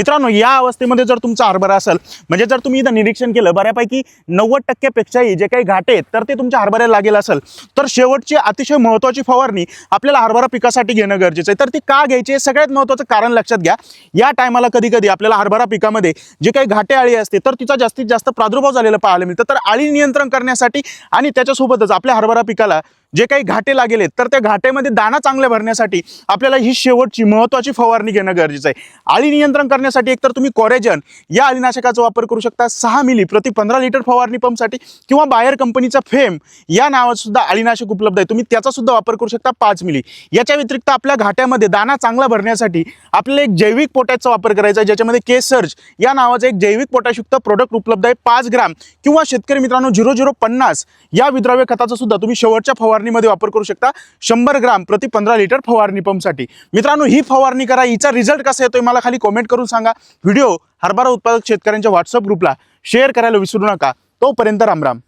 मित्रांनो, या अवस्थेमध्ये जर तुमचा हरभरा असेल, म्हणजे जर तुम्ही इथं निरीक्षण केलं बऱ्यापैकी 90% पेक्षाही जे काही घाटे आहेत तर ते तुमच्या हरभऱ्याला लागेल असेल, तर शेवटची अतिशय महत्त्वाची फवारणी आपल्याला हरभरा पिकासाठी घेणं गरजेचं आहे. तर ती का घ्यायची, सगळ्यात महत्त्वाचं कारण लक्षात घ्या. या टायमाला कधी कधी आपल्याला हरभरा पिकामध्ये जे काही घाटे आळी असते तर तिचा जास्तीत जास्त प्रादुर्भाव झालेला पाहायला मिळतं. तर आळी नियंत्रण करण्यासाठी आणि त्याच्यासोबतच आपल्या हरभरा पिकाला जे काही घाटे लागेल तर त्या घाटेमध्ये दाणा चांगल्या भरण्यासाठी आपल्याला ही शेवटची महत्त्वाची फवारणी घेणं गरजेचं आहे. आळी नियंत्रण करण्यासाठी एकतर तुम्ही कोरेजन या अळीनाशकाचा वापर करू शकता 6 मिली प्रति 15 लिटर फवारणी पंपसाठी, किंवा बायर कंपनीचा फेम या नावाचं सुद्धा अळीनाशक उपलब्ध आहे, तुम्ही त्याचा सुद्धा वापर करू शकता 5 मिली. याच्या व्यतिरिक्त आपल्या घाट्यामध्ये दाणा चांगला भरण्यासाठी आपल्याला एक जैविक पोटॅशचा वापर करायचा आहे, ज्याच्यामध्ये के सर्ज या नावाचं एक जैविक पोटॅशयुक्त प्रोडक्ट उपलब्ध आहे 5 ग्राम, किंवा शेतकरी मित्रांनो 0050 या विद्राव्य खताचा सुद्धा तुम्ही शेवटच्या फवारणीमध्ये वापर करू शकता 100 ग्राम प्रति 15 लिटर फवारणी पंपसाठी. मित्रांनो, ही फवारणी करा. हिचा रिझल्ट कसा येतोय मला खाली कमेंट करून सांगा. व्हिडिओ हरभरा उत्पादक शेतकऱ्यांच्या व्हॉट्सअप ग्रुपला शेअर करायला विसरू नका. तोपर्यंत राम राम.